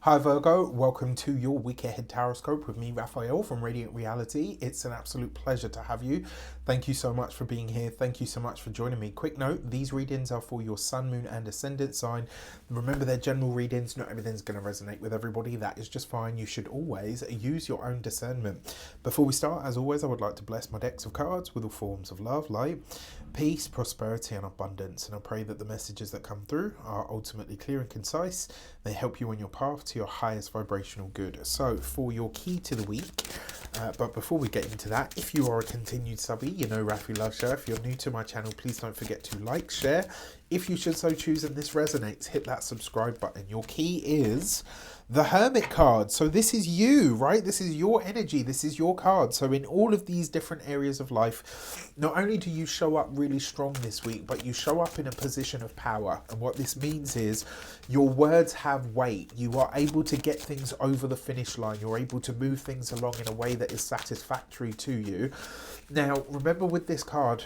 Hi Virgo, welcome to your week ahead taroscope with me, Raphael from Radiant Reality. It's an absolute pleasure to have you. Thank you so much for being here. Thank you so much for joining me. Quick note, these readings are for your sun, moon and ascendant sign. Remember, they're general readings. Not everything's going to resonate with everybody. That is just fine. You should always use your own discernment. Before we start, as always, I would like to bless my decks of cards with all forms of love, light, peace, prosperity and abundance. And I pray that the messages that come through are ultimately clear and concise. They help you on your path to your highest vibrational good. So for your key to the week, but before we get into that, if you are a continued subby, you know Rafi loves share. If you're new to my channel, please don't forget to like, share. If you should so choose and this resonates, hit that subscribe button. Your key is the Hermit card. So this is you, right? This is your energy. This is your card. So in all of these different areas of life, not only do you show up really strong this week, but you show up in a position of power. And what this means is your words have weight. You are able to get things over the finish line. You're able to move things along in a way that is satisfactory to you. Now, remember with this card,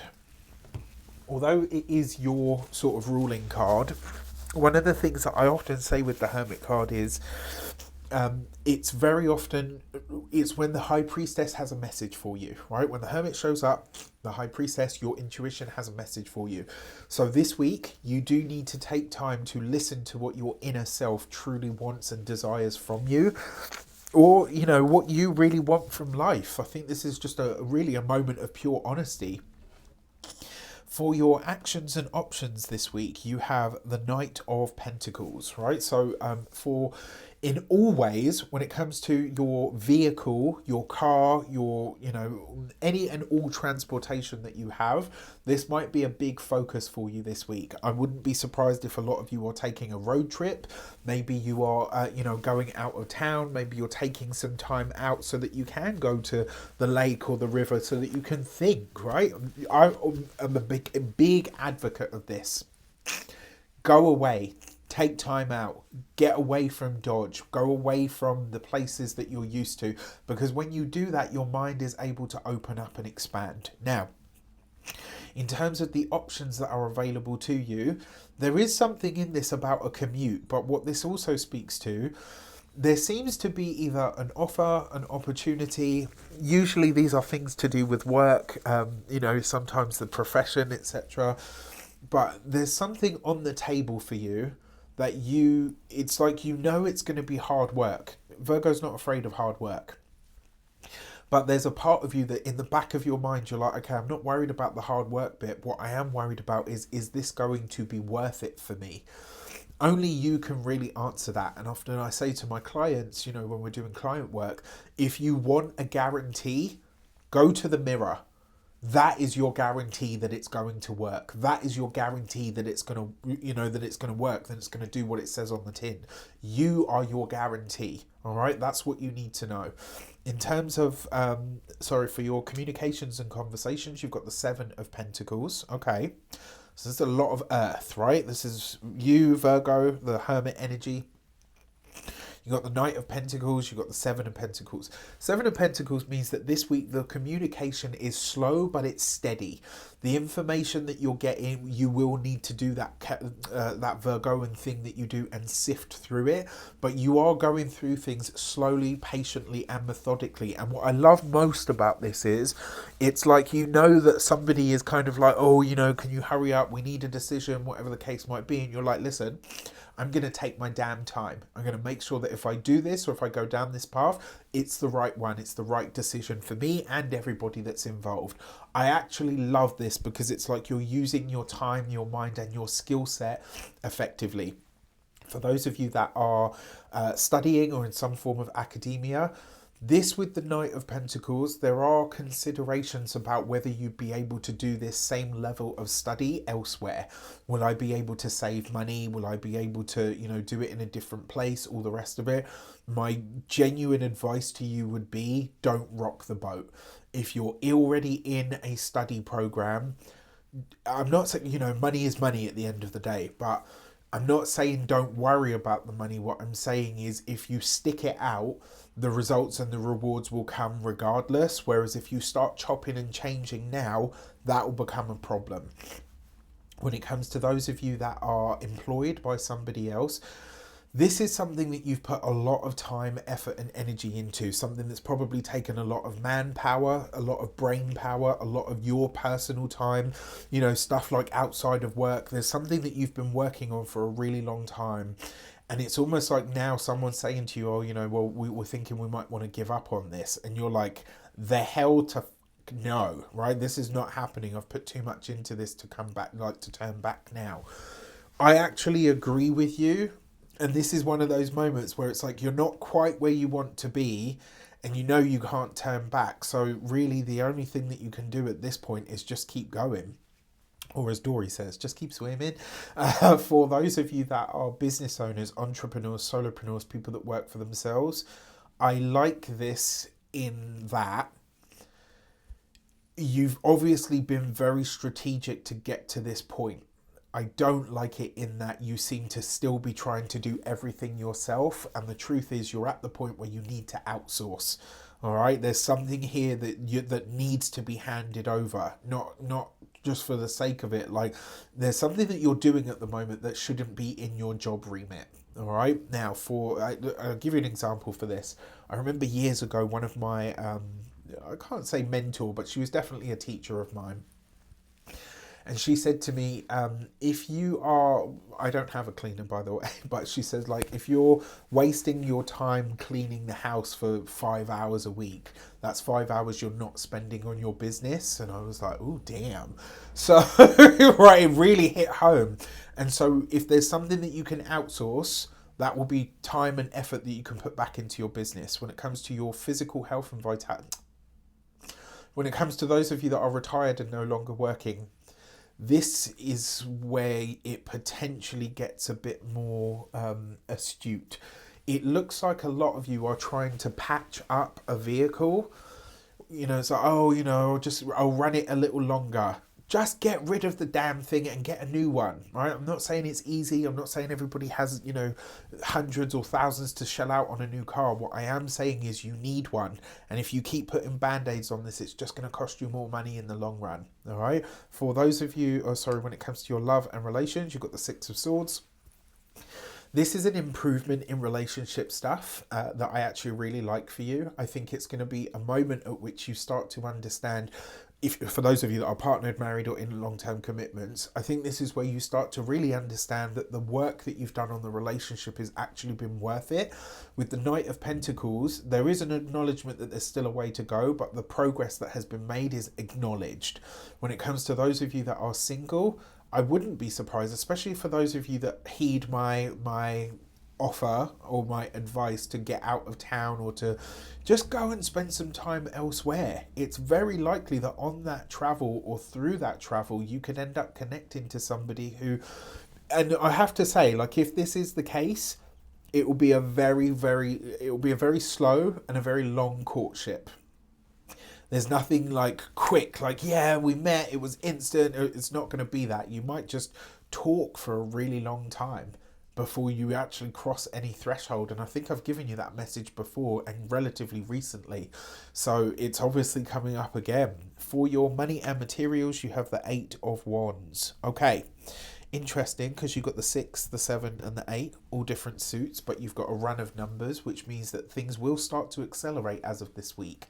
although it is your sort of ruling card, one of the things that I often say with the Hermit card is it's very often, it's when the High Priestess has a message for you, right? When the Hermit shows up, the High Priestess, your intuition has a message for you. So this week, you do need to take time to listen to what your inner self truly wants and desires from you. Or, you know, what you really want from life. I think this is just really a moment of pure honesty. For your actions and options this week, you have the Knight of Pentacles, right? So for in all ways, when it comes to your vehicle, your car, your, you know, any and all transportation that you have, this might be a big focus for you this week. I wouldn't be surprised if a lot of you are taking a road trip. Maybe you are, you know, going out of town. Maybe you're taking some time out so that you can go to the lake or the river so that you can think, right? I am a big advocate of this. Go away. Take time out, get away from Dodge, go away from the places that you're used to, because when you do that, your mind is able to open up and expand. Now, in terms of the options that are available to you, there is something in this about a commute, but what this also speaks to, there seems to be either an offer, an opportunity. Usually these are things to do with work, you know, sometimes the profession, etc. But there's something on the table for you that it's like, you know, it's going to be hard work. Virgo's not afraid of hard work. But there's a part of you that in the back of your mind, you're like, okay, I'm not worried about the hard work bit. What I am worried about is this going to be worth it for me? Only you can really answer that. And often I say to my clients, you know, when we're doing client work, if you want a guarantee, go to the mirror. That is your guarantee that it's going to work. That is your guarantee that it's going to, you know, that it's going to work, that it's going to do what it says on the tin. You are your guarantee. All right. That's what you need to know. In terms of, for your communications and conversations, you've got the Seven of Pentacles. Okay. So there's a lot of earth, right? This is you, Virgo, the Hermit energy. You've got the Knight of Pentacles, you've got the Seven of Pentacles. Seven of Pentacles means that this week the communication is slow, but it's steady. The information that you're getting, you will need to do that Virgoan thing that you do and sift through it. But you are going through things slowly, patiently, and methodically. And what I love most about this is, it's like, you know, that somebody is kind of like, oh, you know, can you hurry up? We need a decision, whatever the case might be. And you're like, listen, I'm going to take my damn time. I'm going to make sure that if I do this or if I go down this path, it's the right one. It's the right decision for me and everybody that's involved. I actually love this because it's like you're using your time, your mind and your skill set effectively. For those of you that are studying or in some form of academia, this with the Knight of Pentacles, there are considerations about whether you'd be able to do this same level of study elsewhere. Will I be able to save money? Will I be able to, you know, do it in a different place? All the rest of it. My genuine advice to you would be, don't rock the boat. If you're already in a study program, I'm not saying, you know, money is money at the end of the day, but I'm not saying don't worry about the money. What I'm saying is, if you stick it out, the results and the rewards will come regardless. Whereas if you start chopping and changing now, that will become a problem. When it comes to those of you that are employed by somebody else, This is something that you've put a lot of time, effort, and energy into, something that's probably taken a lot of manpower, a lot of brain power, a lot of your personal time, stuff like outside of work. There's something that you've been working on for a really long time. And it's almost like now someone's saying to you, oh, well, we were thinking we might want to give up on this. And you're like, the hell to no, right? This is not happening. I've put too much into this to come back, to turn back now. I actually agree with you. And this is one of those moments where it's like you're not quite where you want to be and you can't turn back. So really the only thing that you can do at this point is just keep going. Or as Dory says, just keep swimming. For those of you that are business owners, entrepreneurs, solopreneurs, people that work for themselves, I like this in that you've obviously been very strategic to get to this point. I don't like it in that you seem to still be trying to do everything yourself. And the truth is you're at the point where you need to outsource. All right. There's something here that needs to be handed over, not just for the sake of it. Like there's something that you're doing at the moment that shouldn't be in your job remit. All right. Now I'll give you an example for this. I remember years ago, one of my, I can't say mentor, but she was definitely a teacher of mine. And she said to me, if you are, I don't have a cleaner by the way, but she says like, if you're wasting your time cleaning the house for 5 hours a week, that's 5 hours you're not spending on your business. And I was like, oh, damn. So, right, it really hit home. And so if there's something that you can outsource, that will be time and effort that you can put back into your business. When it comes to your physical health and vitality, when it comes to those of you that are retired and no longer working, this is where it potentially gets a bit more astute. It looks like a lot of you are trying to patch up a vehicle. It's like, I'll run it a little longer. Just get rid of the damn thing and get a new one, right? I'm not saying it's easy. I'm not saying everybody has, hundreds or thousands to shell out on a new car. What I am saying is you need one. And if you keep putting band-aids on this, it's just going to cost you more money in the long run, all right? For those of you, when it comes to your love and relations, you've got the Six of Swords. This is an improvement in relationship stuff that I actually really like for you. I think it's going to be a moment at which you start to understand, for those of you that are partnered, married, or in long-term commitments, I think this is where you start to really understand that the work that you've done on the relationship has actually been worth it. With the Knight of Pentacles, there is an acknowledgement that there's still a way to go, but the progress that has been made is acknowledged. When it comes to those of you that are single, I wouldn't be surprised, especially for those of you that heed my offer or my advice to get out of town or to just go and spend some time elsewhere. It's very likely that on that travel or through that travel, you could end up connecting to somebody who, and I have to say, like, if this is the case, it will be a very slow and a very long courtship. There's nothing like quick, like, yeah, we met, it was instant. It's not going to be that. You might just talk for a really long time before you actually cross any threshold. And I think I've given you that message before and relatively recently. So it's obviously coming up again. For your money and materials, you have the 8 of Wands. Okay. Interesting, because you've got the 6, the 7 and the 8, all different suits, but you've got a run of numbers, which means that things will start to accelerate as of this week.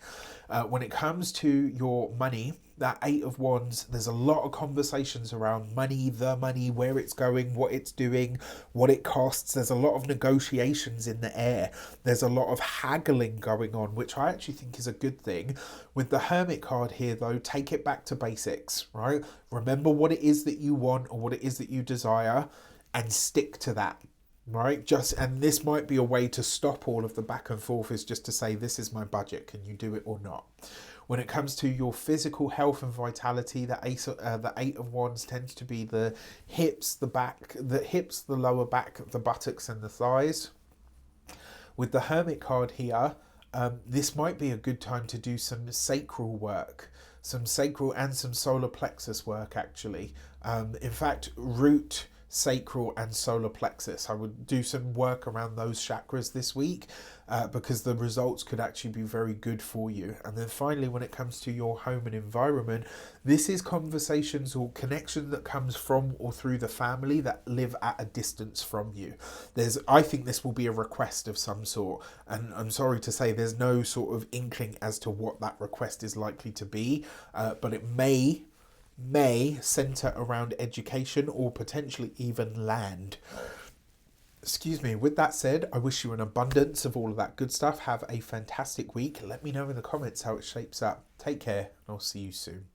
When it comes to your money, that 8 of Wands, there's a lot of conversations around money, the money, where it's going, what it's doing, what it costs. There's a lot of negotiations in the air. There's a lot of haggling going on, which I actually think is a good thing. With the Hermit card here, though, take it back to basics, right? Remember what it is that you want or what it is that you desire and stick to that. Right, and this might be a way to stop all of the back and forth, is just to say, this is my budget, can you do it or not? When it comes to your physical health and vitality, the 8 of Wands tends to be the hips, the lower back, the buttocks and the thighs. With the Hermit card here, this might be a good time to do some sacral work, some sacral and some solar plexus work actually. In fact, root, sacral and solar plexus. I would do some work around those chakras this week because the results could actually be very good for you. And then finally, when it comes to your home and environment, this is conversations or connection that comes from or through the family that live at a distance from you. I think this will be a request of some sort, and I'm sorry to say there's no sort of inkling as to what that request is likely to be, but it may center around education or potentially even land. Excuse me. With that said, I wish you an abundance of all of that good stuff. Have a fantastic week. Let me know in the comments how it shapes up. Take care, and I'll see you soon.